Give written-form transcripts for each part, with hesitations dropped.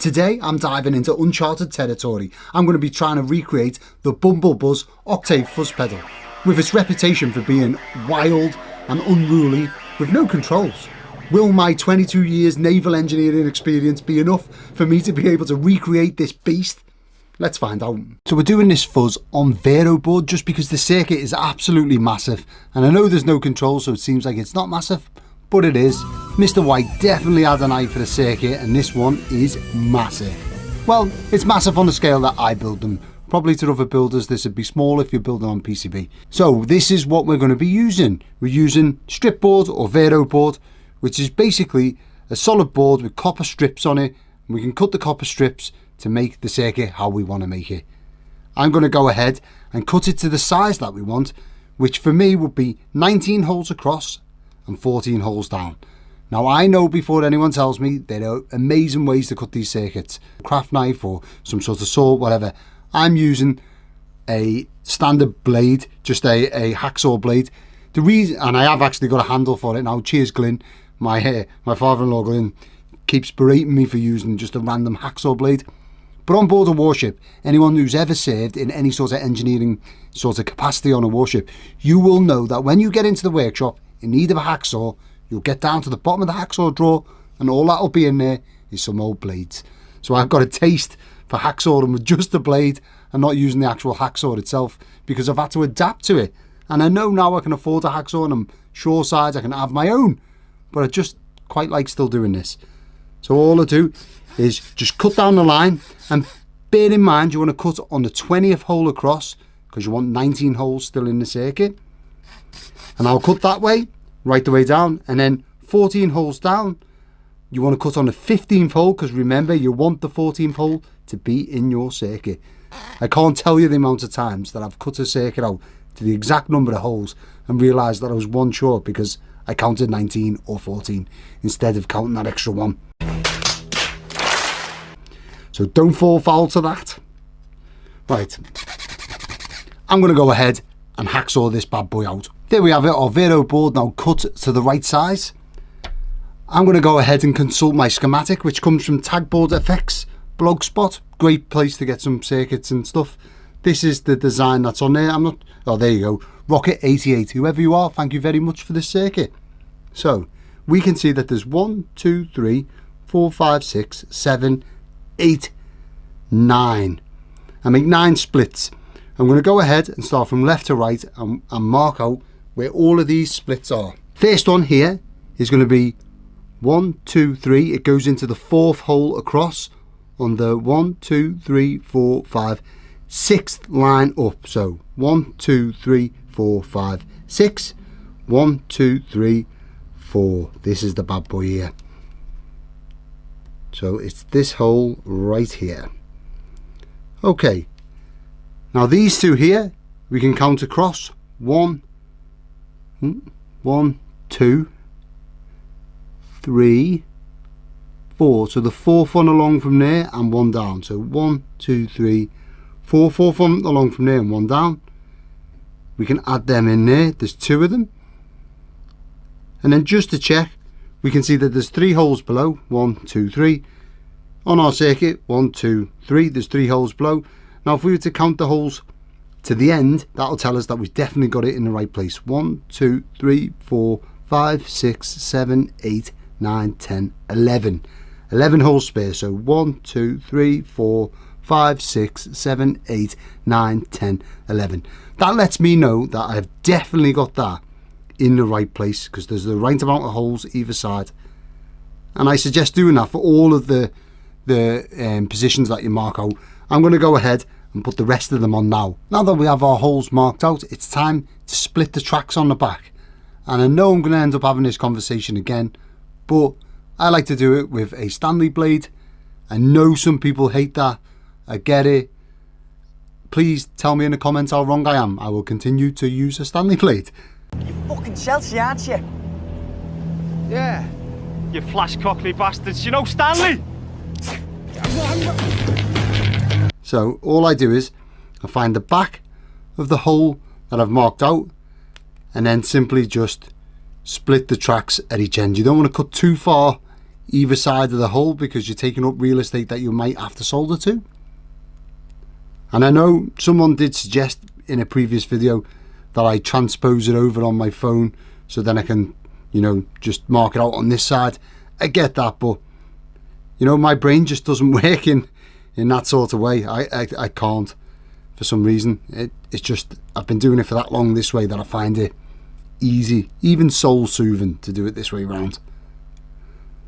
Today I'm diving into uncharted territory. I'm going to be trying to recreate the Bumble Buzz octave fuzz pedal, with its reputation for being wild and unruly with no controls. Will my 22 years naval engineering experience be enough for me to be able to recreate this beast? Let's find out. So we're doing this fuzz on VeroBoard just because the circuit is absolutely massive, and I know there's no controls, so it seems like it's not massive, but it is. Mr. White definitely had an eye for the circuit, and this one is massive. Well, it's massive on the scale that I build them. Probably to other builders this would be small if you're building on PCB. So this is what we're going to be using. We're using strip board or VeroBoard, which is basically a solid board with copper strips on it. And we can cut the copper strips to make the circuit how we want to make it. I'm going to go ahead and cut it to the size that we want, which for me would be 19 holes across and 14 holes down. Now I know before anyone tells me there are amazing ways to cut these circuits. Craft knife or some sort of saw, whatever. I'm using a standard blade, just a hacksaw blade. The reason, and I have actually got a handle for it now. Cheers Glyn, my father-in-law Glyn keeps berating me for using just a random hacksaw blade. But on board a warship, anyone who's ever served in any sort of engineering sort of capacity on a warship, you will know that when you get into the workshop in need of a hacksaw, you'll get down to the bottom of the hacksaw drawer and all that'll be in there is some old blades. So I've got a taste for hacksawing with just the blade and not using the actual hacksaw itself because I've had to adapt to it. And I know now I can afford a hacksaw and I'm sure sides I can have my own, but I just quite like still doing this. So all I do is just cut down the line, and bear in mind you want to cut on the 20th hole across because you want 19 holes still in the circuit. And I'll cut that way, right the way down, and then 14 holes down, you want to cut on the 15th hole because remember you want the 14th hole to be in your circuit. I can't tell you the amount of times that I've cut a circuit out to the exact number of holes and realised that I was one short because I counted 19 or 14 instead of counting that extra one. So don't fall foul to that. Right, I'm going to go ahead and hacksaw this bad boy out. There we have it, our VeroBoard now cut to the right size. I'm going to go ahead and consult my schematic, which comes from Tagboard FX blogspot. Great place to get some circuits and stuff. This is the design that's on there. Oh, there you go. Rocket88, whoever you are, thank you very much for this circuit. So we can see that there's 1, 2, 3, 4, 5, 6, 7, 8, 9. I make 9 splits. I'm going to go ahead and start from left to right and mark out where all of these splits are. First one here is going to be 1, 2, 3. It goes into the 4th hole across on the 1, 2, 3, 4, 5, 6th line up. So 1, 2, 3, 4, 5, 6. 1, 2, 3, 4. This is the bad boy here. So it's this hole right here. Okay. Now these two here, we can count across. 1, 2, 3, 4. So the 4th one along from there and 1 down. So 1, 2, 3, 4. 4th one along from there and 1 down. We can add them in there. There's 2 of them. And then just to check, we can see that there's 3 holes below. 1, 2, 3. On our circuit, 1, 2, 3. There's 3 holes below. Now if we were to count the holes to the end, that'll tell us that we've definitely got it in the right place. 1, 2, 3, 4, 5, 6, 7, 8, 9, 10, 11. 11 holes spare. So 1, 2, 3, 4, 5, 6, 7, 8, 9, 10, 11. That lets me know that I've definitely got that in the right place because there's the right amount of holes either side. And I suggest doing that for all of the positions that you mark out. I'm going to go ahead and put the rest of them on now. Now that we have our holes marked out, it's time to split the tracks on the back. And I know I'm going to end up having this conversation again, but I like to do it with a Stanley blade. I know some people hate that. I get it. Please tell me in the comments how wrong I am. I will continue to use a Stanley blade. You fucking Chelsea, aren't you? Yeah. You flash cockney bastards. You know Stanley? So all I do is I find the back of the hole that I've marked out and then simply just split the tracks at each end. You don't want to cut too far either side of the hole because you're taking up real estate that you might have to solder to. And I know someone did suggest in a previous video that I transpose it over on my phone so then I can, you know, just mark it out on this side. I get that, but you know, my brain just doesn't work in that sort of way. I can't for some reason. It's just, I've been doing it for that long this way that I find it easy, even soul soothing to do it this way around.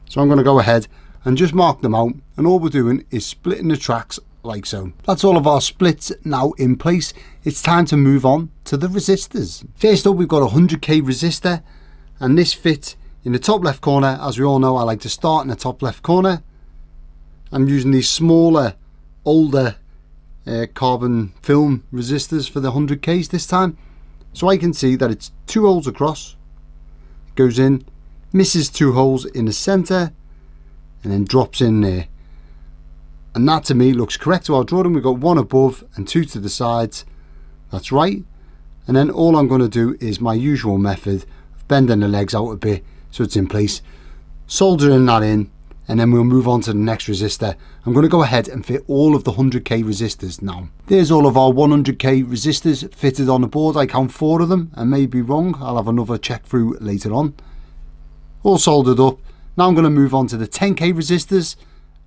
So I'm going to go ahead and just mark them out, and all we're doing is splitting the tracks like so. That's all of our splits now in place. It's time to move on to the resistors. First up, we've got a 100k resistor, and this fits in the top left corner. As we all know, I like to start in the top left corner. I'm using these smaller, older carbon film resistors for the 100Ks this time. So I can see that it's 2 holes across, goes in, misses 2 holes in the center, and then drops in there. And that to me looks correct to our drawing. We've got 1 above and 2 to the sides. That's right. And then all I'm going to do is my usual method of bending the legs out a bit so it's in place, soldering that in, and then we'll move on to the next resistor. I'm going to go ahead and fit all of the 100k resistors now. There's all of our 100k resistors fitted on the board. I count 4 of them. I may be wrong. I'll have another check through later on. All soldered up. Now I'm going to move on to the 10k resistors,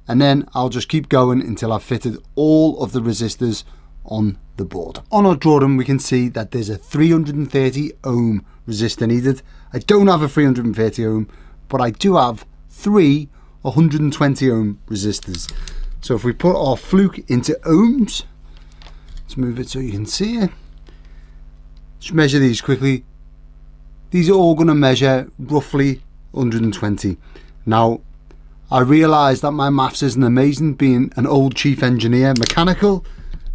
and then I'll just keep going until I've fitted all of the resistors on the board. On our drawing we can see that there's a 330 ohm resistor needed. I don't have a 330 ohm, but I do have 3 120 ohm resistors. So if we put our fluke into ohms, let's move it so you can see it. Just measure these quickly. These are all going to measure roughly 120. Now I realise that my maths isn't amazing, being an old chief engineer, mechanical,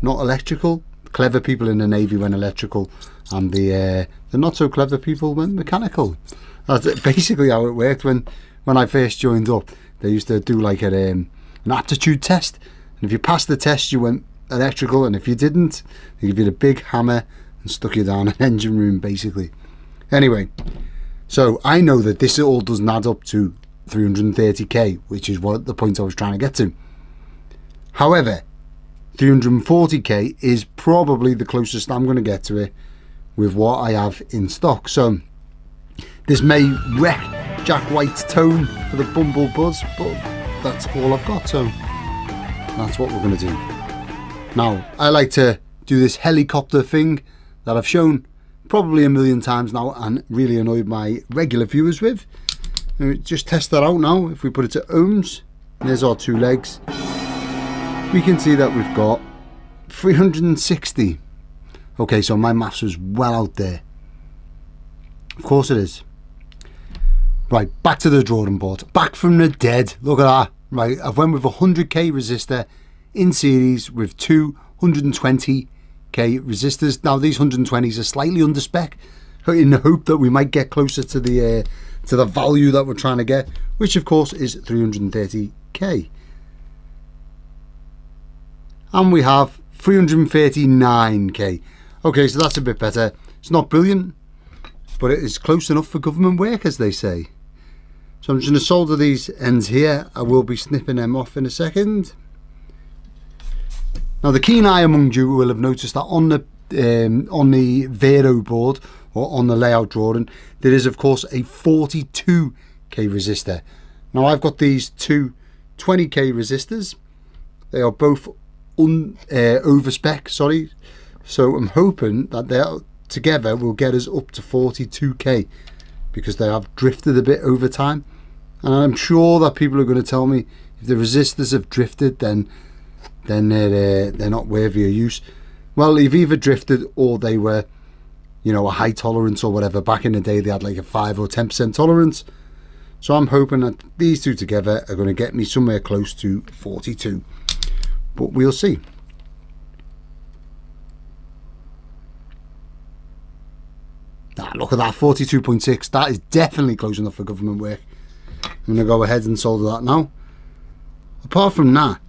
not electrical. Clever people in the Navy went electrical, and the not so clever people went mechanical. That's basically how it worked when I first joined up. They used to do like an aptitude test, and if you passed the test you went electrical, and if you didn't they give you the big hammer and stuck you down an engine room basically. Anyway, so I know that this all doesn't add up to 330k, which is what the point I was trying to get to. However, 340k is probably the closest I'm going to get to it with what I have in stock. So this may wreck Jack White's tone for the Bumble Buzz, but that's all I've got, so that's what we're going to do. Now, I like to do this helicopter thing that I've shown probably a million times now and really annoyed my regular viewers with. Just test that out now. If we put it to ohms, there's our 2 legs. We can see that we've got 360. Okay, so my maths was well out there. Of course it is. Right, back to the drawing board. Back from the dead. Look at that. Right, I've went with a 100k resistor in series with 2 120k resistors. Now these 120s are slightly under spec, in the hope that we might get closer to the value that we're trying to get, which of course is 330k. And we have 339k. Okay, so that's a bit better. It's not brilliant, but it is close enough for government work, as they say. So I'm just going to solder these ends here. I will be snipping them off in a second. Now the keen eye among you will have noticed that on the VeroBoard, or on the layout drawing, there is of course a 42k resistor. Now I've got these 2 20k resistors. They are both over spec, sorry. So I'm hoping that they together will get us up to 42k, because they have drifted a bit over time. And I'm sure that people are going to tell me if the resistors have drifted, then they're not worthy of use. Well, they've either drifted or they were, you know, a high tolerance or whatever. Back in the day they had like a 5 or 10% tolerance. So I'm hoping that these 2 together are going to get me somewhere close to 42, but we'll see. Look at that, 42.6. That is definitely close enough for government work. I'm going to go ahead and solder that now. Apart from that,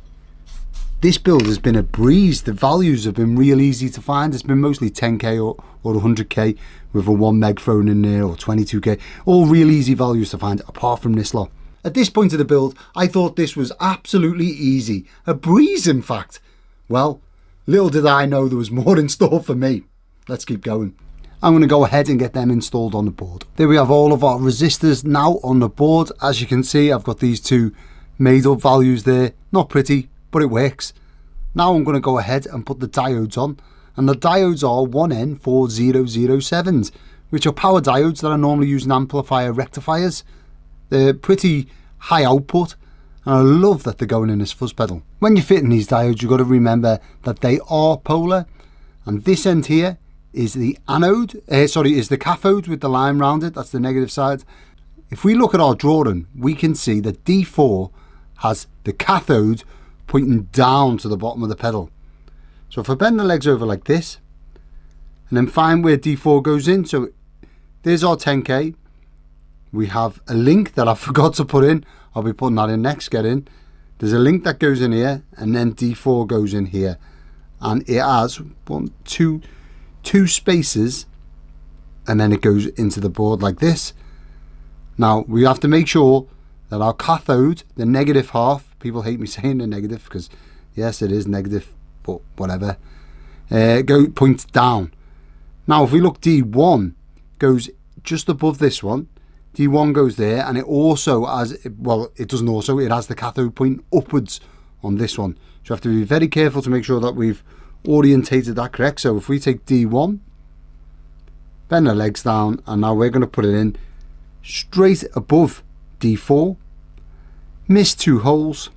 this build has been a breeze. The values have been real easy to find. It's been mostly 10k or 100k with a 1 meg thrown in there, or 22k. All real easy values to find, apart from this lot. At this point of the build, I thought this was absolutely easy. A breeze, in fact. Well, little did I know there was more in store for me. Let's keep going. I'm going to go ahead and get them installed on the board. There we have all of our resistors now on the board. As you can see, I've got these two made up values there. Not pretty, but it works. Now I'm going to go ahead and put the diodes on. And the diodes are 1N4007s, which are power diodes that I normally use in amplifier rectifiers. They're pretty high output, and I love that they're going in this fuzz pedal. When you're fitting these diodes, you've got to remember that they are polar, and this end here is the anode, is the cathode with the line round it. That's the negative side. If we look at our drawing, we can see that D4 has the cathode pointing down to the bottom of the pedal. So if I bend the legs over like this, and then find where D4 goes in, so there's our 10K. We have a link that I forgot to put in. I'll be putting that in next, get in. There's a link that goes in here, and then D4 goes in here. And it has two spaces, and then it goes into the board like this. Now we have to make sure that our cathode, the negative half, people hate me saying the negative because yes, it is negative, but whatever, points down. Now if we look, D1 goes just above this one. D1 goes there, and it also has, well, it doesn't also, it has the cathode point upwards on this one. So you have to be very careful to make sure that we've orientated that correct. So if we take D1, bend the legs down, and now we're going to put it in straight above D4, miss two holes,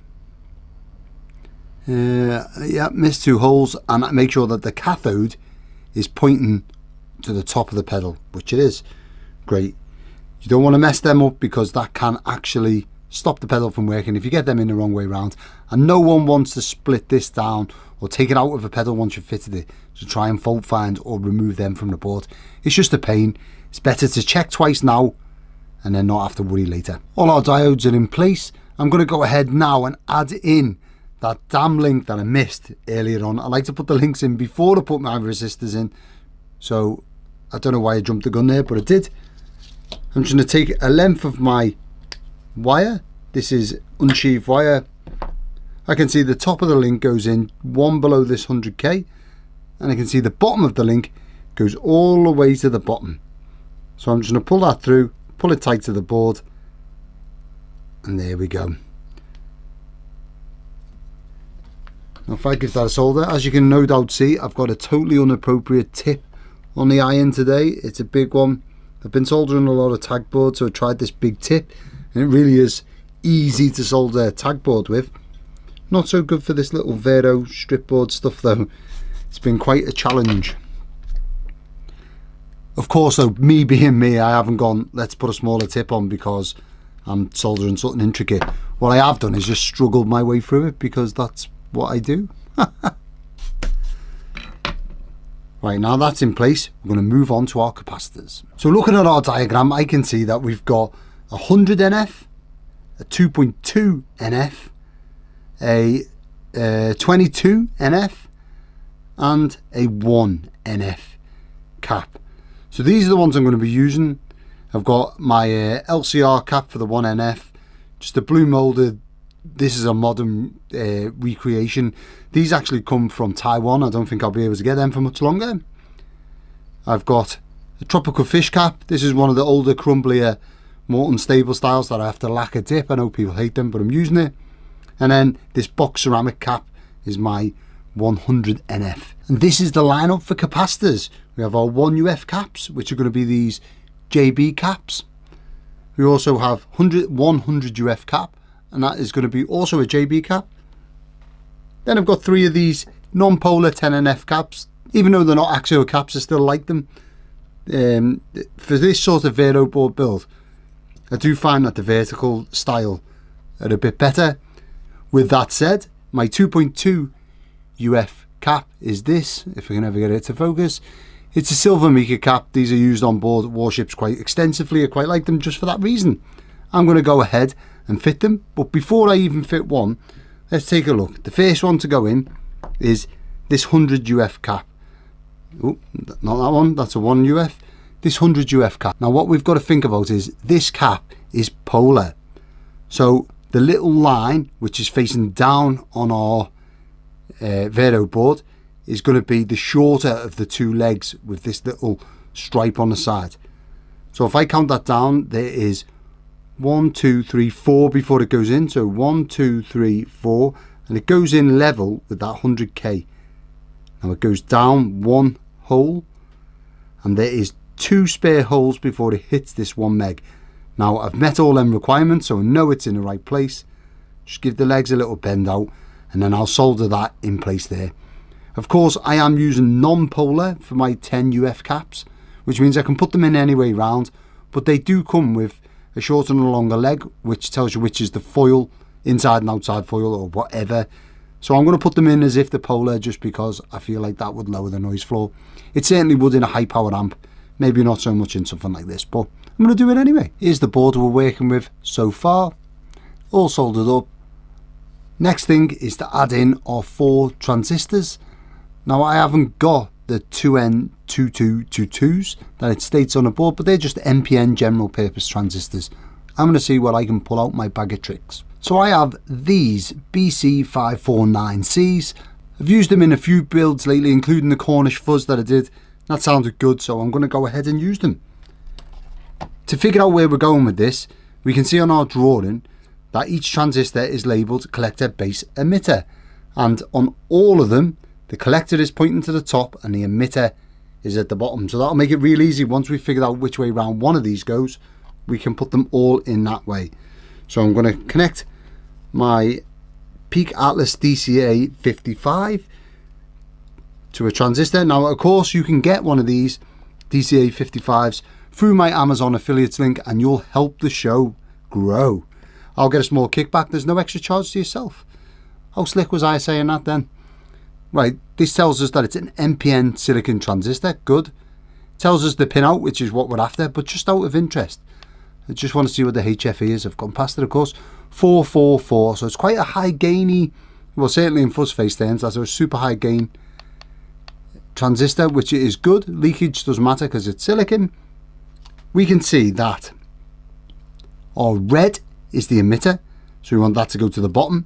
miss two holes, and make sure that the cathode is pointing to the top of the pedal, which it is. Great. You don't want to mess them up because that can actually stop the pedal from working if you get them in the wrong way round, and no one wants to split this down or take it out of a pedal once you've fitted it to try and fault find or remove them from the board. It's just a pain. It's better to check twice now and then not have to worry later. All our diodes are in place. I'm going to go ahead now and add in that damn link that I missed earlier on. I like to put the links in before I put my resistors in, so I don't know why I jumped the gun there, but I did. I'm just going to take a length of my wire. This is unsheathed wire. I can see the top of the link goes in one below this 100K, and I can see the bottom of the link goes all the way to the bottom. So I'm just going to pull that through, pull it tight to the board, and there we go. Now if I give that a solder, as you can no doubt see, I've got a totally inappropriate tip on the iron today. It's a big one. I've been soldering a lot of tag boards, so I tried this big tip, and it really is easy to solder a tag board with. Not so good for this little Vero strip board stuff though. It's been quite a challenge. Of course though, me being me, I haven't gone, let's put a smaller tip on because I'm soldering something intricate. What I have done is just struggled my way through it because that's what I do. Right, now that's in place, we're going to move on to our capacitors. So looking at our diagram, I can see that we've got a 100 NF, a 2.2 NF, a 22 NF, and a 1 NF cap. So these are the ones I'm going to be using. I've got my LCR cap for the 1 NF, just a blue molded. This is a modern recreation. These actually come from Taiwan. I don't think I'll be able to get them for much longer. I've got a tropical fish cap. This is one of the older, crumblier, more unstable styles that I have to lack a dip. I know people hate them, but I'm using it. And then this box ceramic cap is my 100 NF. And this is the lineup for capacitors. We have our 1 UF caps, which are going to be these JB caps. We also have 100 UF cap, and that is going to be also a JB cap. Then I've got 3 of these non-polar 10 NF caps. Even though they're not axial caps, I still like them. For this sort of VeroBoard build, I do find that the vertical style are a bit better. With that said, my 2.2 UF cap is this, if I can ever get it to focus. It's a silver mica cap. These are used on board warships quite extensively. I quite like them just for that reason. I'm going to go ahead and fit them, but before I even fit one, let's take a look. The first one to go in is this 100 UF cap. Oh, not that one, that's a 1 UF. This 100 UF cap. Now what we've got to think about is this cap is polar. So the little line which is facing down on our VeroBoard is going to be the shorter of the two legs with this little stripe on the side. So if I count that down, there is 1, 2, 3, 4 before it goes in. So 1, 2, 3, 4, and it goes in level with that 100k. Now it goes down one hole, and there is 2 spare holes before it hits this 1 meg. Now I've met all them requirements, so I know it's in the right place. Just give the legs a little bend out, and then I'll solder that in place there. Of course, I am using non-polar for my 10 UF caps, which means I can put them in any way round, but they do come with a shorter and a longer leg, which tells you which is the foil, inside and outside foil or whatever. So I'm going to put them in as if they're polar, just because I feel like that would lower the noise floor. It certainly would in a high power amp, maybe not so much in something like this, but I'm going to do it anyway. Here's the board we're working with so far, all soldered up. Next thing is to add in our 4 transistors. Now I haven't got the 2N2222s that it states on the board, but they're just NPN general purpose transistors. I'm going to see what I can pull out my bag of tricks. So I have these BC549Cs. I've used them in a few builds lately, including the Cornish Fuzz that I did. That sounded good, so I'm going to go ahead and use them. To figure out where we're going with this, we can see on our drawing that each transistor is labelled collector, base, emitter, and on all of them the collector is pointing to the top and the emitter is at the bottom. So that'll make it real easy. Once we've figured out which way round one of these goes, we can put them all in that way. So I'm going to connect my Peak Atlas DCA 55 to a transistor. Now of course you can get one of these DCA 55s through my Amazon affiliates link, and you'll help the show grow. I'll get a small kickback. There's no extra charge to yourself. How slick was I saying that then? Right, this tells us that it's an NPN silicon transistor. Good. Tells us the pin out, which is what we're after, but just out of interest, I just want to see what the HFE is. I've gone past it, of course. 444, so it's quite a high gainy, well certainly in fuzz face terms, that's a super high gain transistor, which is good. Leakage doesn't matter because it's silicon. We can see that our red is the emitter, so we want that to go to the bottom,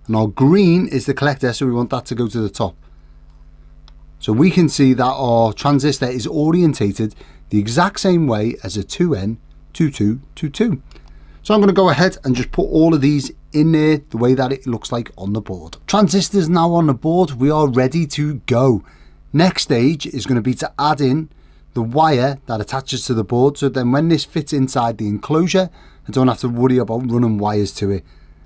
and our green is the collector, so we want that to go to the top. So we can see that our transistor is orientated the exact same way as a 2N2222. So I'm going to go ahead and just put all of these in there the way that it looks like on the board. Transistors now on the board, we are ready to go. Next stage is going to be to add in the wire that attaches to the board, so then when this fits inside the enclosure, I don't have to worry about running wires to it.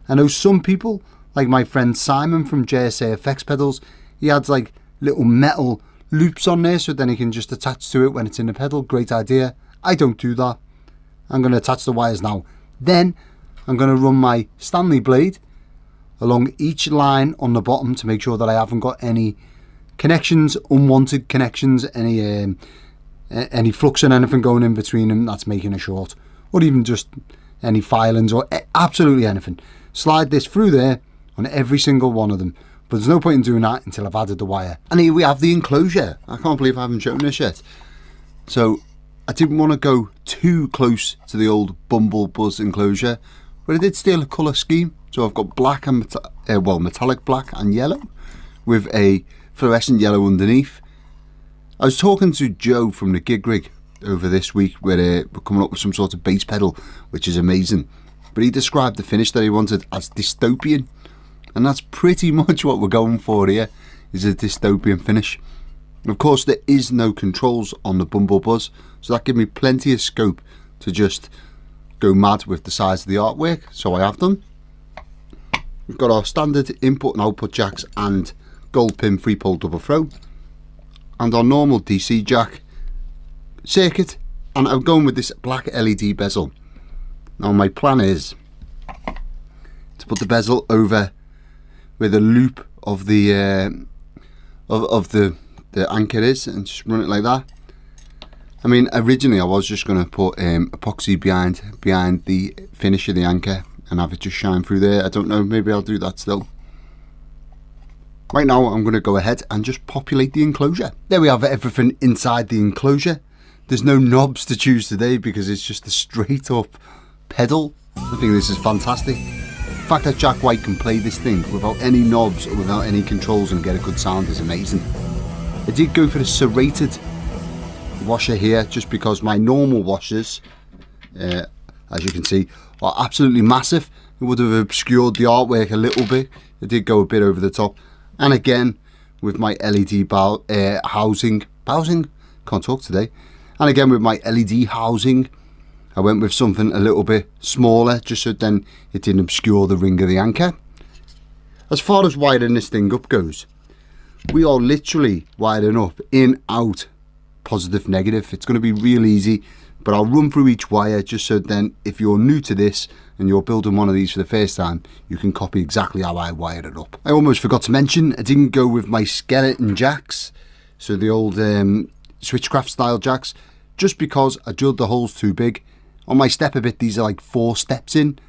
I know some people, like my friend Simon from JSA Effects Pedals, he adds like little metal loops on there so then he can just attach to it when it's in the pedal. Great idea. I don't do that. I'm going to attach the wires now. Then I'm going to run my Stanley blade along each line on the bottom to make sure that I haven't got any connections, unwanted connections, any flux and anything going in between them that's making a short, or even just any filings or absolutely anything. Slide this through there on every single one of them, but there's no point in doing that until I've added the wire. And here we have the enclosure. I can't believe I haven't shown this yet. So I didn't want to go too close to the old Bumble Buzz enclosure, but I did steal a colour scheme. So I've got black and metallic black and yellow with a fluorescent yellow underneath. I was talking to Joe from the Gig Rig over this week where we're coming up with some sort of bass pedal, which is amazing. But he described the finish that he wanted as dystopian, and that's pretty much what we're going for here, is a dystopian finish. Of course, there is no controls on the Bumble Buzz, so that gives me plenty of scope to just go mad with the size of the artwork, so I have done. We've got our standard input and output jacks and gold pin 3-pole double throw, and our normal DC jack circuit, and I'm going with this black LED bezel. Now my plan is to put the bezel over where the loop of the anchor is, and just run it like that. I mean, originally I was just going to put epoxy behind the finish of the anchor and have it just shine through there. I don't know, maybe I'll do that still. Right now I'm going to go ahead and just populate the enclosure. There we have everything inside the enclosure. There's no knobs to choose today because it's just a straight up pedal. I think this is fantastic. The fact that Jack White can play this thing without any knobs or without any controls and get a good sound is amazing. I did go for the serrated washer here just because my normal washers, as you can see, are absolutely massive. It would have obscured the artwork a little bit. It did go a bit over the top. And again, with my LED housing, can't talk today. And again, with my LED housing, I went with something a little bit smaller, just so then it didn't obscure the ring of the anchor. As far as wiring this thing up goes, we are literally wiring up in, out, positive, negative. It's going to be real easy, but I'll run through each wire just so then if you're new to this and you're building one of these for the first time, you can copy exactly how I wired it up. I almost forgot to mention, I didn't go with my skeleton jacks, so the old switchcraft style jacks, just because I drilled the holes too big. On my stepper bit, these are like 4 steps in,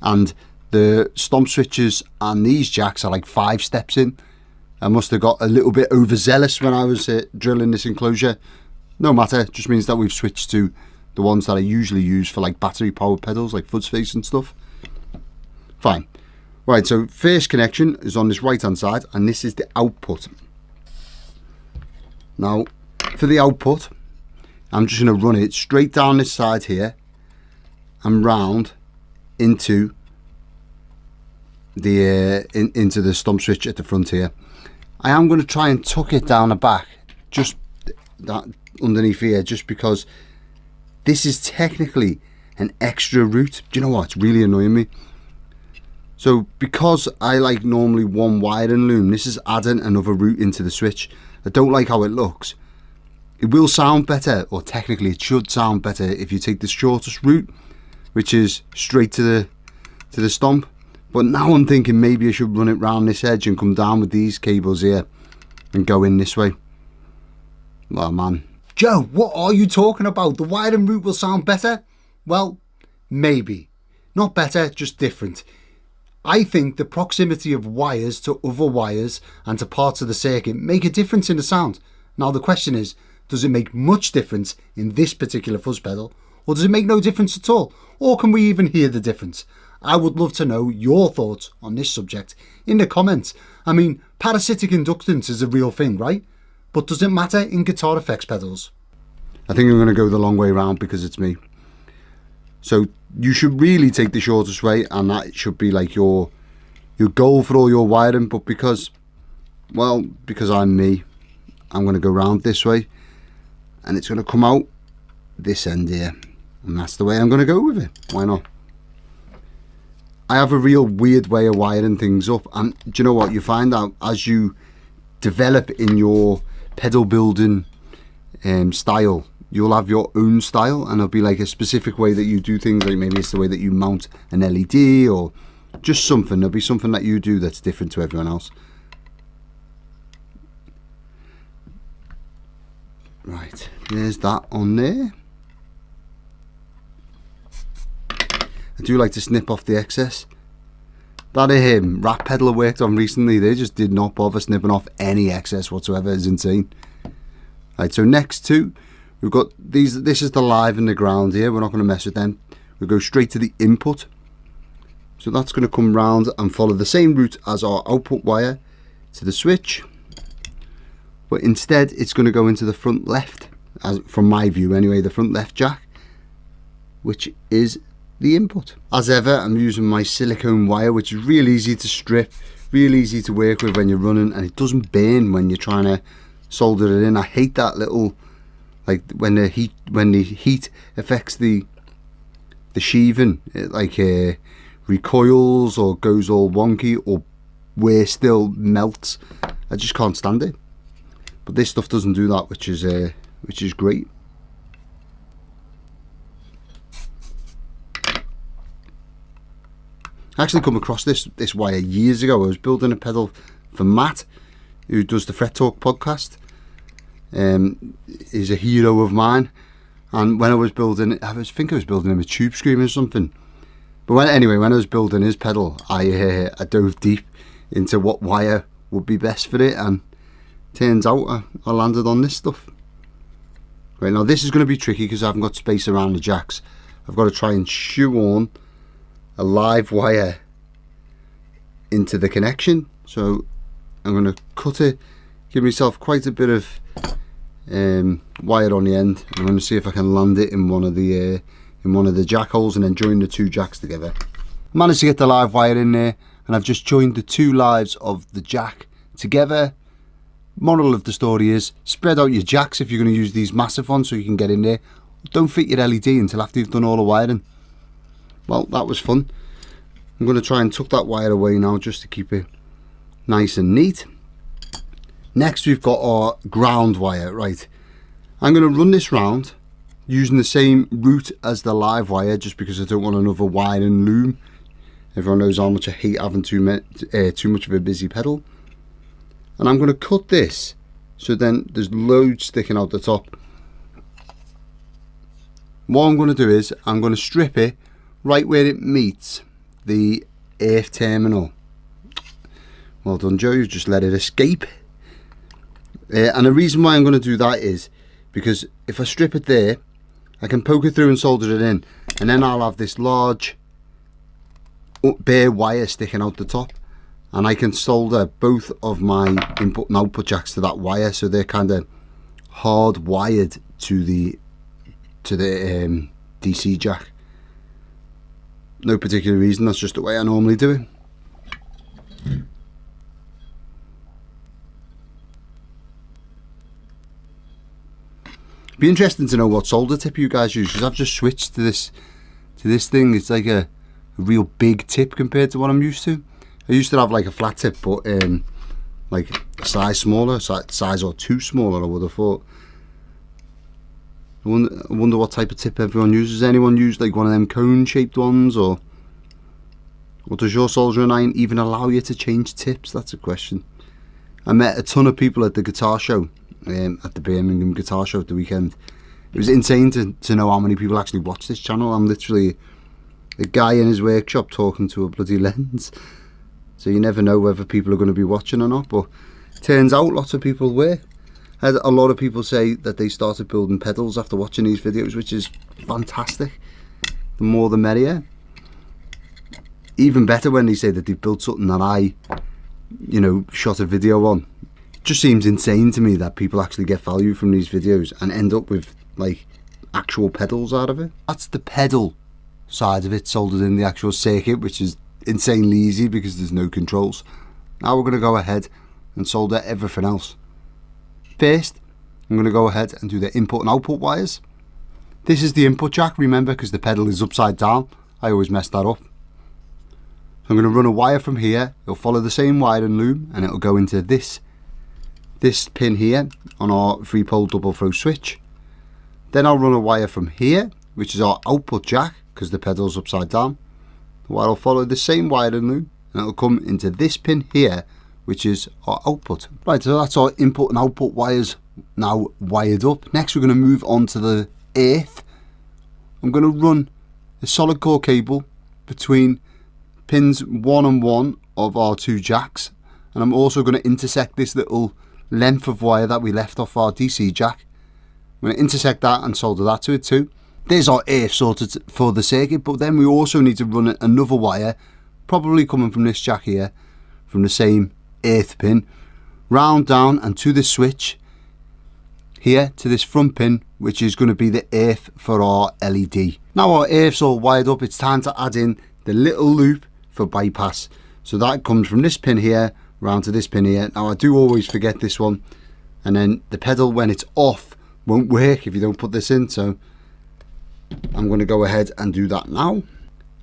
and the stomp switches and these jacks are like 5 steps in. I must have got a little bit overzealous when I was drilling this enclosure. No matter, it just means that we've switched to the ones that I usually use for like battery powered pedals, like Fuzz face and stuff. Fine. Right, so first connection is on this right hand side, and this is the output. Now, for the output, I'm just going to run it straight down this side here and round into the into the stomp switch at the front here. I am going to try and tuck it down the back, just that underneath here, just because this is technically an extra route. Do you know what? It's really annoying me. So because I like normally one wiring loom, this is adding another route into the switch. I don't like how it looks. It will sound better, or technically it should sound better, if you take the shortest route, which is straight to the stomp. But now I'm thinking maybe I should run it round this edge and come down with these cables here and go in this way. Oh man. Joe, what are you talking about? The wiring route will sound better? Well, maybe. Not better, just different. I think the proximity of wires to other wires and to parts of the circuit make a difference in the sound. Now the question is, does it make much difference in this particular fuzz pedal, or does it make no difference at all? Or can we even hear the difference? I would love to know your thoughts on this subject in the comments. I mean, parasitic inductance is a real thing, right? But does it matter in guitar effects pedals? I think I'm going to go the long way around because it's me. So you should really take the shortest way, and that should be like your goal for all your wiring. But because I'm me, I'm going to go round this way, and it's going to come out this end here, and that's the way I'm going to go with it. Why not? I have a real weird way of wiring things up, and do you know what? You find out as you develop in your pedal building style, you'll have your own style, and it'll be like a specific way that you do things. Like maybe it's the way that you mount an LED, or just something. There'll be something that you do that's different to everyone else. Right, there's that on there. I do like to snip off the excess. That rat pedal I worked on recently, they just did not bother snipping off any excess whatsoever. It's insane. Right, so next two, we've got these. This is the live and the ground here. We're not going to mess with them. We'll go straight to the input. So that's going to come round and follow the same route as our output wire to the switch. But instead it's going to go into the front left, as from my view anyway, the front left jack, which is the input. As ever, I'm using my silicone wire, which is real easy to strip, real easy to work with when you're running, and it doesn't burn when you're trying to solder it in. I hate that little, like when the heat affects the sheathing, it like recoils or goes all wonky, or worse still, melts. I just can't stand it. But this stuff doesn't do that, which is great. I actually come across this wire years ago. I was building a pedal for Matt, who does the Fret Talk podcast. He's a hero of mine, and when I was building it, I think I was building him a tube screamer or something. But when I was building his pedal, I dove deep into what wire would be best for it, and turns out I landed on this stuff. Right, now this is going to be tricky because I haven't got space around the jacks. I've got to try and shoe on a live wire into the connection. So I'm going to cut it, give myself quite a bit of wire on the end. I'm going to see if I can land it in one of the jack holes and then join the two jacks together. I managed to get the live wire in there, and I've just joined the two lives of the jack together. Moral of the story is, spread out your jacks if you're going to use these massive ones so you can get in there. Don't fit your LED until after you've done all the wiring. Well, that was fun. I'm going to try and tuck that wire away now just to keep it nice and neat. Next we've got our ground wire. Right, I'm going to run this round using the same route as the live wire, just because I don't want another wiring loom. Everyone knows how much I hate having too much of a busy pedal. And I'm going to cut this so then there's loads sticking out the top. What I'm going to do is I'm going to strip it right where it meets the earth terminal. Well done, Joe, you just let it escape. And the reason why I'm going to do that is because if I strip it there, I can poke it through and solder it in, and then I'll have this large bare wire sticking out the top, and I can solder both of my input and output jacks to that wire, so they're kind of hardwired to the DC jack. No particular reason, that's just the way I normally do it. Be interesting to know what solder tip you guys use, because I've just switched to this thing. It's like a real big tip compared to what I'm used to. I used to have like a flat tip, but like a size smaller, size or two smaller, I would have thought. I wonder what type of tip everyone uses. Anyone use like one of them cone shaped ones, or does your soldering iron even allow you to change tips? That's a question. I met a ton of people at the guitar show, at the Birmingham guitar show at the weekend. It was insane to know how many people actually watch this channel. I'm literally a guy in his workshop talking to a bloody lens, so you never know whether people are going to be watching or not, but turns out lots of people were. I had a lot of people say that they started building pedals after watching these videos, which is fantastic. The more the merrier. Even better when they say that they've built something that I, shot a video on. It just seems insane to me that people actually get value from these videos and end up with like actual pedals out of it. That's the pedal side of it soldered in the actual circuit, which is insanely easy because there's no controls. Now we're going to go ahead and solder everything else. First, I'm going to go ahead and do the input and output wires. This is the input jack, remember, because the pedal is upside down. I always mess that up. So I'm going to run a wire from here. It'll follow the same wiring loom, and it'll go into this pin here on our 3-pole double throw switch. Then I'll run a wire from here, which is our output jack, because the pedal's upside down. The wire will follow the same wiring loom, and it'll come into this pin here, which is our output. Right, so that's our input and output wires now wired up. Next we're going to move on to the earth. I'm going to run a solid core cable between pins 1 and 1 of our two jacks, and I'm also going to intersect this little length of wire that we left off our DC jack. I'm going to intersect that and solder that to it too. There's our earth sorted for the circuit, but then we also need to run another wire, probably coming from this jack here, from the same earth pin, round down and to the switch here to this front pin, which is going to be the earth for our LED. Now our earth's all wired up, it's time to add in the little loop for bypass. So that comes from this pin here round to this pin here. Now I do always forget this one, and then the pedal when it's off won't work if you don't put this in, so I'm going to go ahead and do that now.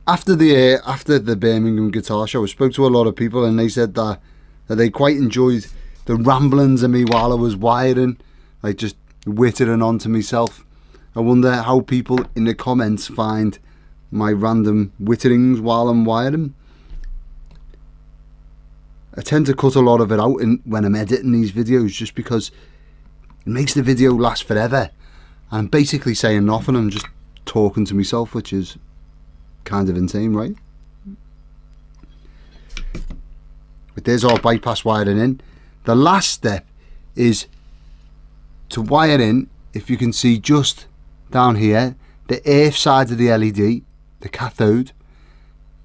After the Birmingham guitar show, I spoke to a lot of people, and they said that they quite enjoyed the ramblings of me while I was wiring, like just whittering on to myself. I wonder how people in the comments find my random witterings while I'm wiring. I tend to cut a lot of it out when I'm editing these videos, just because it makes the video last forever. And I'm basically saying nothing, I'm just talking to myself, which is kind of insane, right? But there's our bypass wiring in. The last step is to wire in, if you can see just down here, the earth side of the LED, the cathode.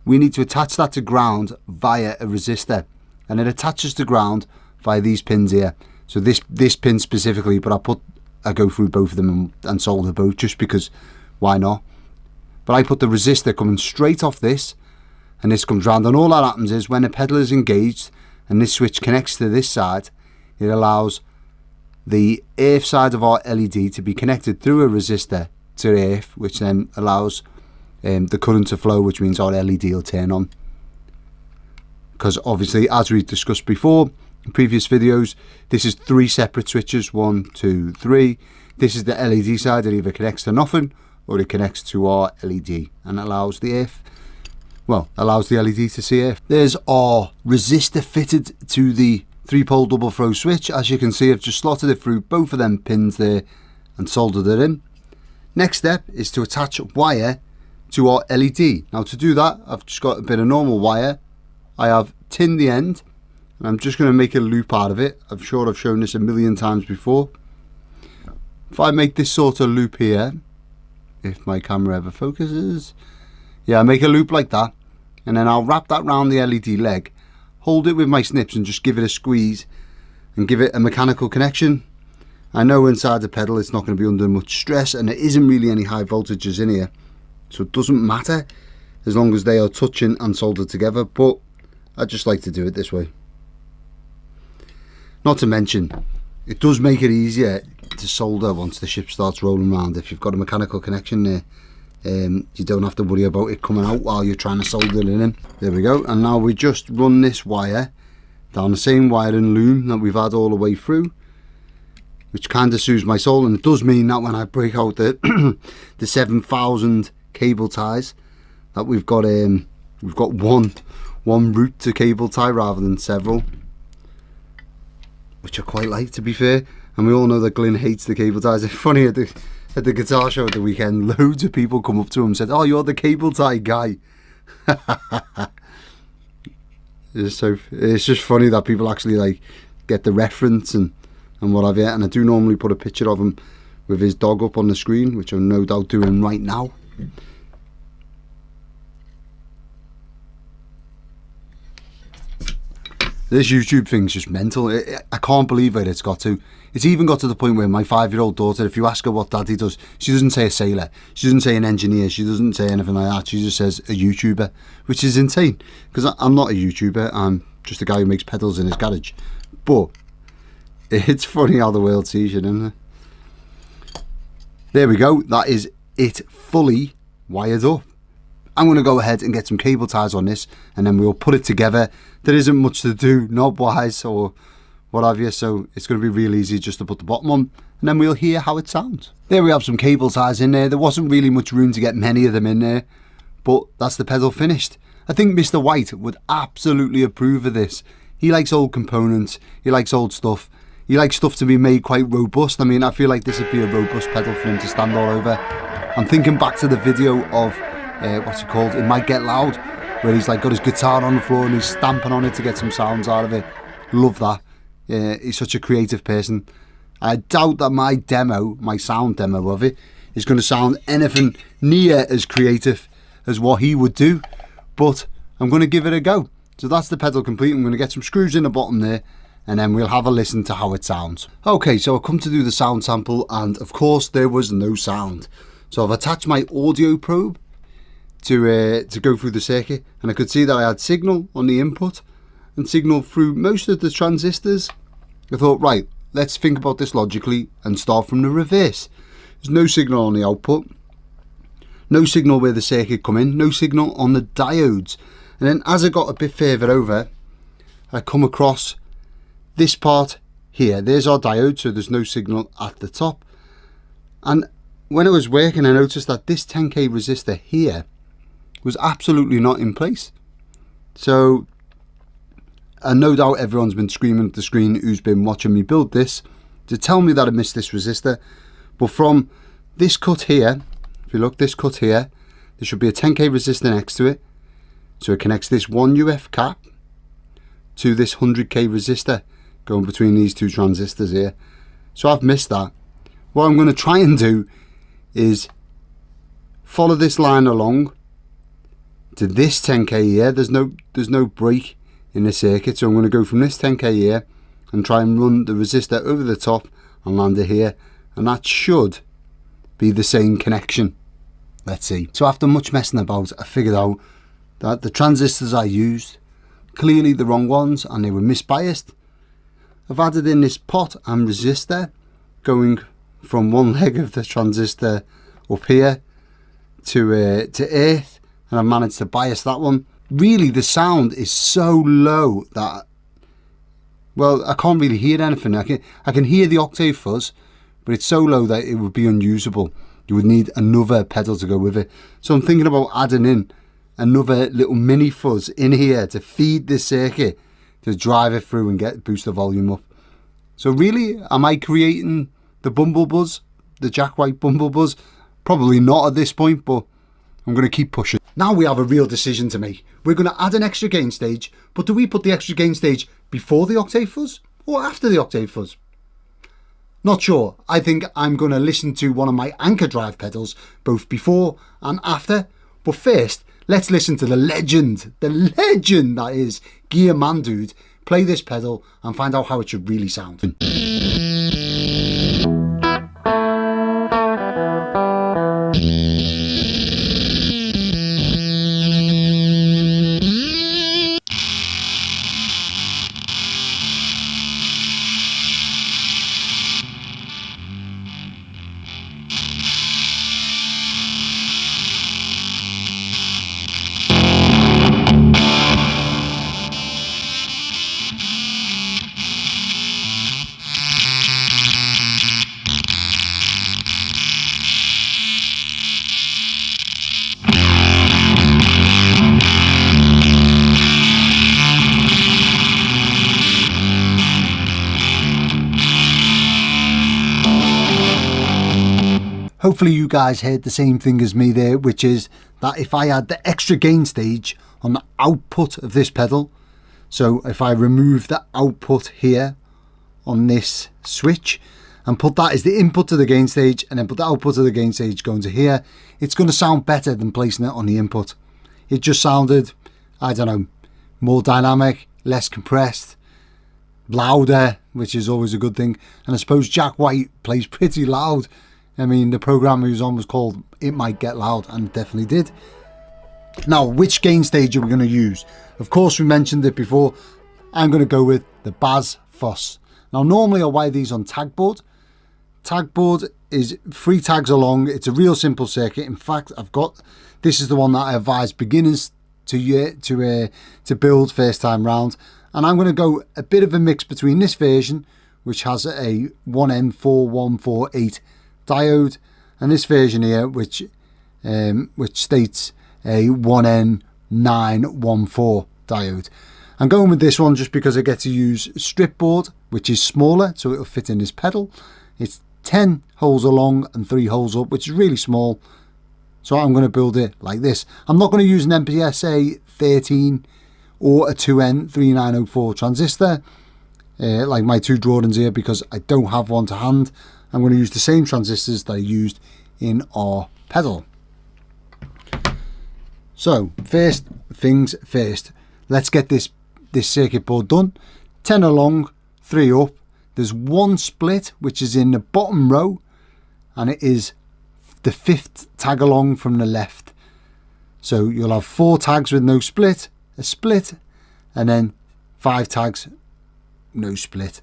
we need to attach that to ground via a resistor, and it attaches to ground via these pins here. So this pin specifically, but I go through both of them and solder both just because why not. But I put the resistor coming straight off this, and this comes round, and all that happens is when a pedal is engaged and this switch connects to this side, it allows the earth side of our LED to be connected through a resistor to earth, which then allows the current to flow, which means our LED will turn on. Because obviously, as we've discussed before in previous videos, this is 3 separate switches, 1, 2, 3. This is the LED side. It either connects to nothing or it connects to our LED and allows the earth, well, allows the LED to see earth. There's our resistor fitted to the 3-pole double throw switch. As you can see, I've just slotted it through both of them pins there and soldered it in. Next step is to attach wire to our LED. Now to do that, I've just got a bit of normal wire. I have tinned the end, and I'm just going to make a loop out of it. I'm sure I've shown this a million times before. If I make this sort of loop here, if my camera ever focuses, yeah, I make a loop like that, and then I'll wrap that round the LED leg, hold it with my snips and just give it a squeeze and give it a mechanical connection. I know inside the pedal it's not going to be under much stress, and there isn't really any high voltages in here, so it doesn't matter as long as they are touching and soldered together, but I just like to do it this way. Not to mention, it does make it easier to solder once the ship starts rolling around. If you've got a mechanical connection there, you don't have to worry about it coming out while you're trying to solder it in. There we go, and now we just run this wire down the same wiring loom that we've had all the way through, which kind of soothes my soul. And it does mean that when I break out the the 7,000 cable ties, that we've got one route to cable tie rather than several, which I quite like, to be fair. And we all know that Glyn hates the cable ties. It's funny, at the guitar show at the weekend, loads of people come up to him and said, "Oh, you're the cable tie guy." It's just funny that people actually like get the reference and what have you. And I do normally put a picture of him with his dog up on the screen, which I'm no doubt doing right now. This YouTube thing's just mental. I can't believe where it's got to. It's even got to the point where my 5-year-old daughter, if you ask her what daddy does, she doesn't say a sailor, she doesn't say an engineer, she doesn't say anything like that. She just says a YouTuber, which is insane, because I'm not a YouTuber, I'm just a guy who makes pedals in his garage. But it's funny how the world sees you, isn't it? There we go, that is it fully wired up. I'm going to go ahead and get some cable ties on this, and then we'll put it together. There isn't much to do knob wise or what have you, so it's going to be real easy just to put the bottom on, and then we'll hear how it sounds. There we have some cable ties in there. There wasn't really much room to get many of them in there, but that's the pedal finished. I think Mr. White would absolutely approve of this. He likes old components, he likes old stuff, he likes stuff to be made quite robust. I mean, I feel like this would be a robust pedal for him to stand all over. I'm thinking back to the video of what's it called, It Might Get Loud, where he's like got his guitar on the floor and he's stamping on it to get some sounds out of it. Love that. He's such a creative person. I doubt that my sound demo of it is going to sound anything near as creative as what he would do, but I'm going to give it a go. So that's the pedal complete. I'm going to get some screws in the bottom there, and then we'll have a listen to how it sounds. Okay, so I've come to do the sound sample, and of course there was no sound. So I've attached my audio probe to go through the circuit, and I could see that I had signal on the input and signal through most of the transistors. I thought, right, let's think about this logically and start from the reverse. There's no signal on the output, no signal where the circuit come in, no signal on the diodes. And then as I got a bit further over, I come across this part here. There's our diode, so there's no signal at the top. And when I was working, I noticed that this 10k resistor here was absolutely not in place. So, and no doubt everyone's been screaming at the screen who's been watching me build this to tell me that I missed this resistor. But from this cut here, if you look, this cut here, there should be a 10k resistor next to it. So it connects this one UF cap to this 100k resistor going between these two transistors here. So I've missed that. What I'm going to try and do is follow this line along, to this 10k here. There's no break in the circuit, so I'm going to go from this 10k here and try and run the resistor over the top and land it here, and that should be the same connection. Let's see. So after much messing about, I figured out that the transistors I used, clearly the wrong ones, and they were misbiased. I've added in this pot and resistor going from one leg of the transistor up here to earth, and I've managed to bias that one. Really, the sound is so low that, well, I can't really hear anything. I can hear the octave fuzz, but it's so low that it would be unusable. You would need another pedal to go with it. So I'm thinking about adding in another little mini fuzz in here to feed this circuit, to drive it through and boost the volume up. So really, am I creating the Bumble Buzz, the Jack White Bumble Buzz? Probably not at this point, but I'm going to keep pushing. Now we have a real decision to make. We're going to add an extra gain stage, but do we put the extra gain stage before the octave fuzz or after the octave fuzz? Not sure. I think I'm going to listen to one of my anchor drive pedals both before and after. But first, let's listen to the legend that is Gearmandude play this pedal and find out how it should really sound. Hopefully you guys heard the same thing as me there, which is that if I add the extra gain stage on the output of this pedal, so if I remove the output here on this switch and put that as the input to the gain stage and then put the output of the gain stage going to here, it's going to sound better than placing it on the input. It just sounded, I don't know, more dynamic, less compressed, louder, which is always a good thing. And I suppose Jack White plays pretty loud. I mean, the program he was on was called It Might Get Loud, and it definitely did. Now, which gain stage are we going to use? Of course, we mentioned it before. I'm going to go with the Fuzz. Now, normally I wire these on tag board. Tag board is 3 tags along. It's a real simple circuit. In fact, this is the one that I advise beginners to build first time round. And I'm going to go a bit of a mix between this version, which has a 1N4148 diode, and this version here, which states a 1N914 diode. I'm going with this one just because I get to use strip board, which is smaller, so it'll fit in this pedal. It's 10 holes along and 3 holes up, which is really small. So I'm going to build it like this. I'm not going to use an MPSA 13 or a 2N3904 transistor like my 2 Jordans here, because I don't have one to hand. I'm going to use the same transistors that I used in our pedal. So first things first, let's get this circuit board done. 10 along, 3 up. There's 1 split which is in the bottom row, and it is the 5th tag along from the left. So you'll have 4 tags with no split, a split, and then 5 tags, no split.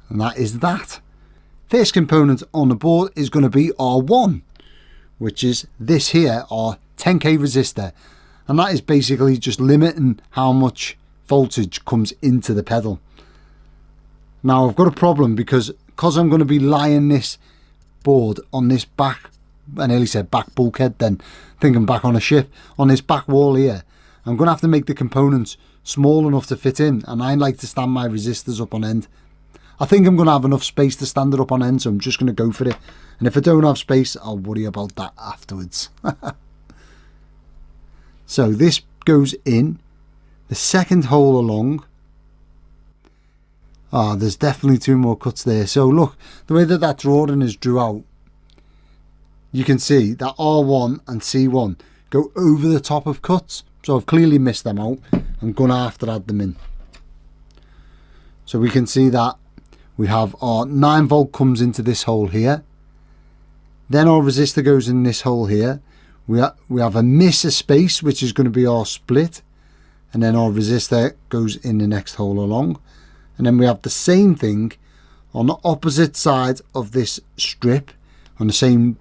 And that is that. First component on the board is going to be R1, which is this here, our 10k resistor. And that is basically just limiting how much voltage comes into the pedal. Now I've got a problem because I'm going to be lying this board on this back, I nearly said back bulkhead then, thinking back on a ship, on this back wall here. I'm going to have to make the components small enough to fit in, and I like to stand my resistors up on end. I think I'm going to have enough space to stand it up on end, so I'm just going to go for it. And if I don't have space, I'll worry about that afterwards. So this goes in the 2nd hole along. Ah, there's definitely 2 more cuts there. So look, the way that drawing is drew out, you can see that R1 and C1 go over the top of cuts. So I've clearly missed them out. I'm going to have to add them in. So we can see that we have our 9 volt comes into this hole here. Then our resistor goes in this hole here. We have a miss of space, which is going to be our split. And then our resistor goes in the next hole along. And then we have the same thing on the opposite side of this strip, on the same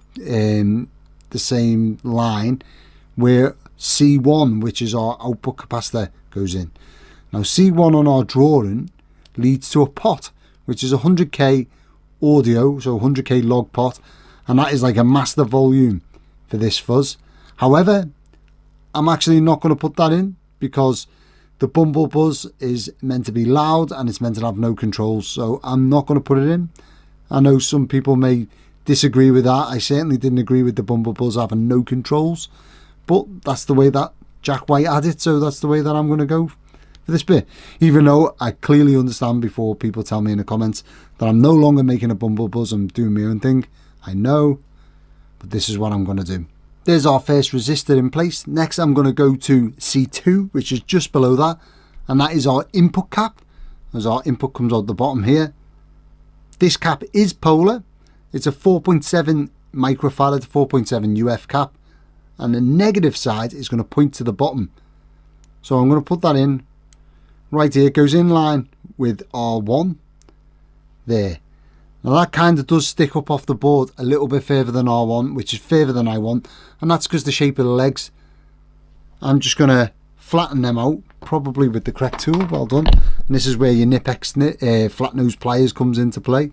line, where C1, which is our output capacitor, goes in. Now C1 on our drawing leads to a pot, which is 100k audio, so 100k log pot, and that is like a master volume for this fuzz. However, I'm actually not going to put that in because the Bumble Buzz is meant to be loud and it's meant to have no controls, so I'm not going to put it in. I know some people may disagree with that. I certainly didn't agree with the Bumble Buzz having no controls, but that's the way that Jack White had it, so that's the way that I'm going to go for this bit. Even though I clearly understand before people tell me in the comments that I'm no longer making a Bumble Buzz, I'm doing my own thing. I know, but this is what I'm going to do. There's our first resistor in place. Next I'm going to go to C2, which is just below that, and that is our input cap, as our input comes out the bottom here. This cap is polar. It's a 4.7 microfarad, 4.7 UF cap, and the negative side is going to point to the bottom. So I'm going to put that in right here. It goes in line with R1 there. Now that kind of does stick up off the board a little bit further than R1, which is further than I want, and that's because the shape of the legs. I'm just going to flatten them out, probably with the correct tool. Well done. And this is where your Nipex flat nose pliers comes into play.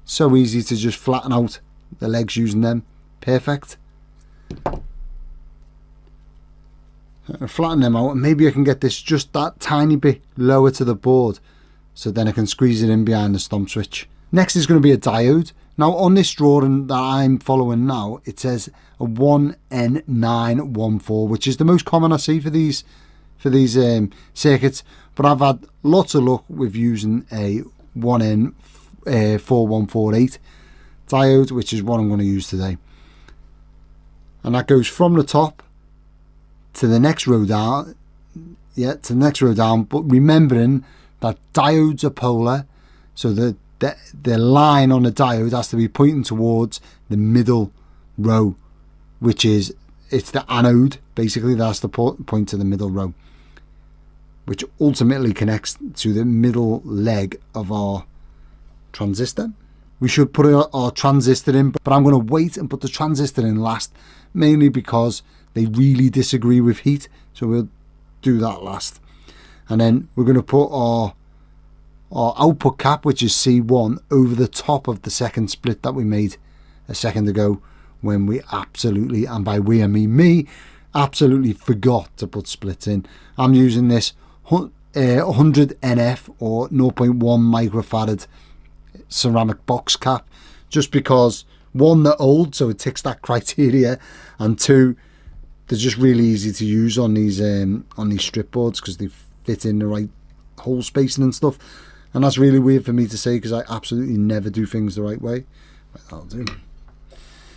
So easy to just flatten out the legs using them. Perfect. Flatten them out, and maybe I can get this just that tiny bit lower to the board, so then I can squeeze it in behind the stomp switch. Next is going to be a diode. Now on this drawing that I'm following now, it says a 1N914, which is the most common I see for these circuits, but I've had lots of luck with using a 1N4148 diode, which is what I'm going to use today. And that goes from the top to the next row down, to the next row down, but remembering that diodes are polar, so the line on the diode has to be pointing towards the middle row, which is, it's the anode, basically, that has to point to the middle row, which ultimately connects to the middle leg of our transistor. We should put our transistor in, but I'm going to wait and put the transistor in last, mainly because they really disagree with heat, so we'll do that last. And then we're going to put our output cap, which is C1, over the top of the second split that we made a second ago, when we absolutely, and by we I mean me, absolutely forgot to put splits in. I'm using this 100 NF or 0.1 microfarad ceramic box cap, just because, one, they're old, so it ticks that criteria, and two, they're just really easy to use on these strip boards because they fit in the right hole spacing and stuff. And that's really weird for me to say because I absolutely never do things the right way. But that'll do.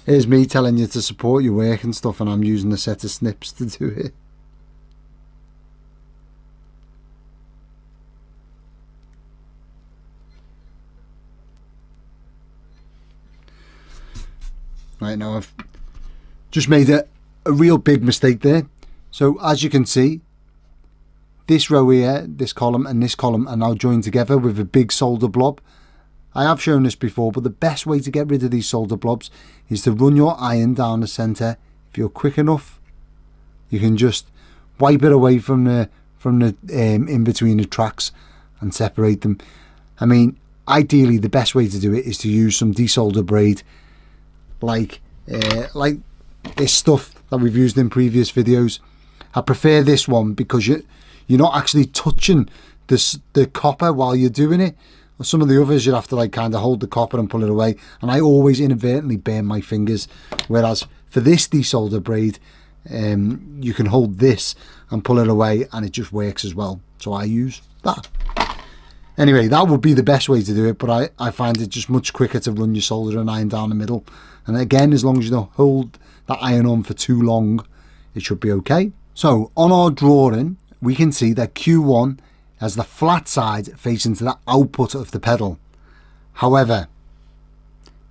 Here's me telling you to support your work and stuff, and I'm using a set of snips to do it. Right, now I've just made a real big mistake there. So as you can see, this row here, this column and this column are now joined together with a big solder blob. I have shown this before, but the best way to get rid of these solder blobs is to run your iron down the center. If you're quick enough, you can just wipe it away from the in between the tracks and separate them. I mean, ideally the best way to do it is to use some desolder braid, like this stuff that we've used in previous videos. I prefer this one because you're not actually touching the copper while you're doing it. Some of the others you'd have to like kind of hold the copper and pull it away, and I always inadvertently burn my fingers, whereas for this desolder braid you can hold this and pull it away and it just works as well, so I use that. Anyway, that would be the best way to do it, but I find it just much quicker to run your soldering iron down the middle, and again, as long as you don't hold that iron on for too long, it should be okay. So on our drawing, we can see that Q1 has the flat side facing to the output of the pedal. However,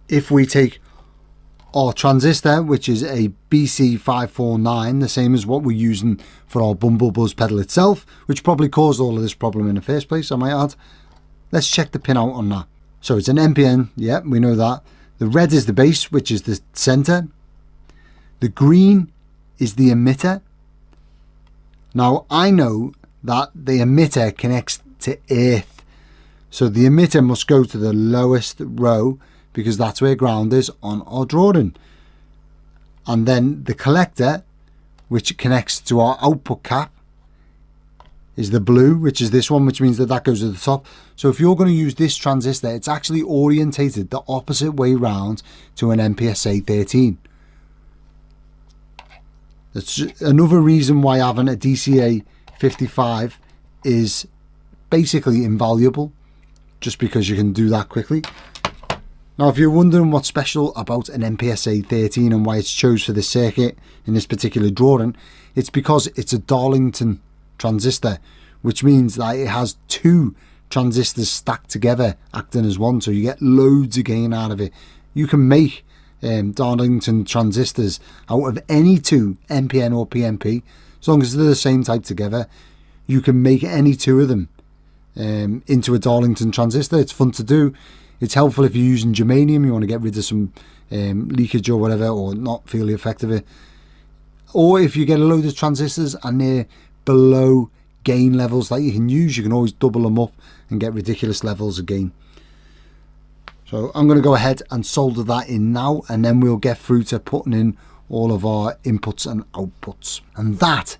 if we take our transistor, which is a BC549, the same as what we're using for our Bumble Buzz pedal itself, which probably caused all of this problem in the first place, I might add. Let's check the pin out on that. So it's an NPN, yeah, we know that. The red is the base, which is the center. The green is the emitter. Now, I know that the emitter connects to earth. So the emitter must go to the lowest row because that's where ground is on our drawing. And then the collector, which connects to our output cap, is the blue, which is this one, which means that that goes to the top. So if you're going to use this transistor, it's actually orientated the opposite way round to an NPSA 13. That's another reason why having a DCA 55 is basically invaluable, just because you can do that quickly. Now, if you're wondering what's special about an NPSA 13 and why it's chose for this circuit in this particular drawing, it's because it's a Darlington transistor, which means that it has two transistors stacked together acting as one, so you get loads of gain out of it. You can make Darlington transistors out of any two, NPN or PNP, as long as they're the same type together. You can make any two of them into a Darlington transistor. It's fun to do. It's helpful if you're using germanium, you want to get rid of some leakage or whatever, or not feel the effect of it. Or if you get a load of transistors and they're below gain levels that you can use, you can always double them up and get ridiculous levels of gain. So I'm going to go ahead and solder that in now, and then we'll get through to putting in all of our inputs and outputs. And that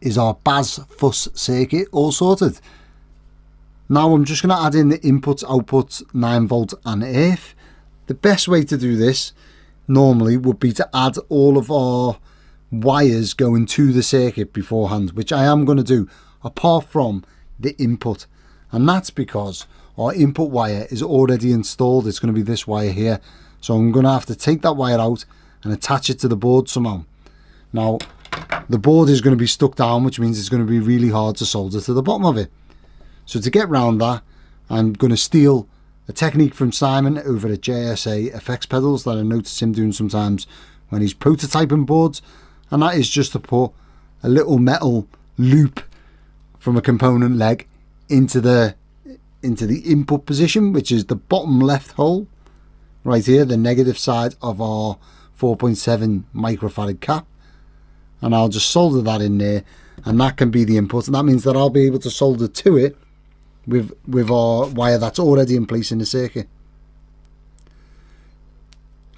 is our Baz Fuzz circuit all sorted. Now I'm just going to add in the inputs, outputs, 9 volt and earth. The best way to do this normally would be to add all of our wires going to the circuit beforehand, which I am going to do, apart from the input. And that's because our input wire is already installed. It's going to be this wire here. So I'm going to have to take that wire out and attach it to the board somehow. Now, the board is going to be stuck down, which means it's going to be really hard to solder to the bottom of it. So to get around that, I'm going to steal a technique from Simon over at JSA Effects Pedals that I notice him doing sometimes when he's prototyping boards. And that is just to put a little metal loop from a component leg into the input position, which is the bottom left hole right here, the negative side of our 4.7 microfarad cap. And I'll just solder that in there, and that can be the input, and that means that I'll be able to solder to it with our wire that's already in place in the circuit.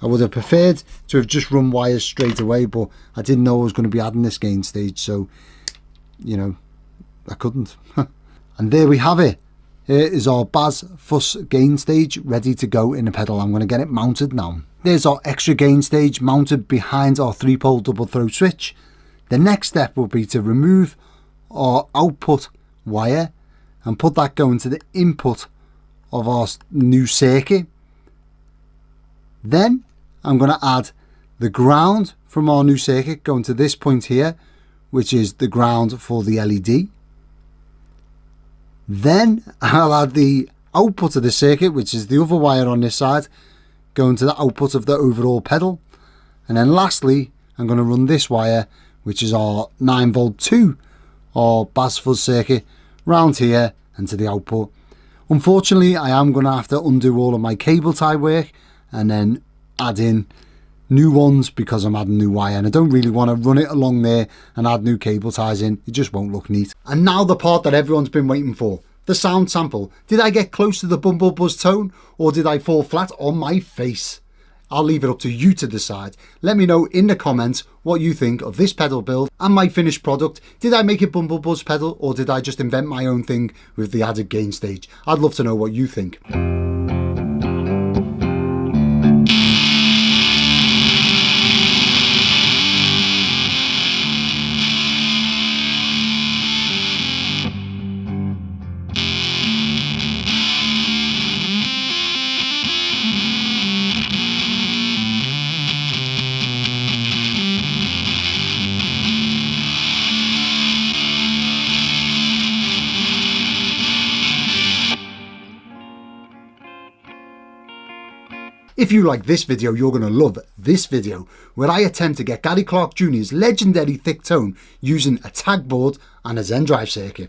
I would have preferred to have just run wires straight away, but I didn't know I was going to be adding this gain stage, so you know, I couldn't. And there we have it. Here is our Baz Fuzz gain stage ready to go in the pedal. I'm going to get it mounted now. There's our extra gain stage mounted behind our 3-pole double throw switch. The next step will be to remove our output wire and put that going to the input of our new circuit. Then I'm going to add the ground from our new circuit going to this point here, which is the ground for the LED. Then I'll add the output of the circuit, which is the other wire on this side, going to the output of the overall pedal. And then lastly, I'm going to run this wire, which is our 9 volt 2 or Baz Fuzz circuit, round here and to the output. Unfortunately, I am going to have to undo all of my cable tie work and then add in new ones because I'm adding new wire, and I don't really want to run it along there and add new cable ties in. It just won't look neat. And now the part that everyone's been waiting for, the sound sample. Did I get close to the Bumble Buzz tone, or did I fall flat on my face? I'll leave it up to you to decide. Let me know in the comments what you think of this pedal build and my finished product. Did I make a Bumble Buzz pedal, or did I just invent my own thing with the added gain stage? I'd love to know what you think. If you like this video, you're going to love this video, where I attempt to get Gary Clark Jr.'s legendary thick tone using a tag board and a Zen drive circuit.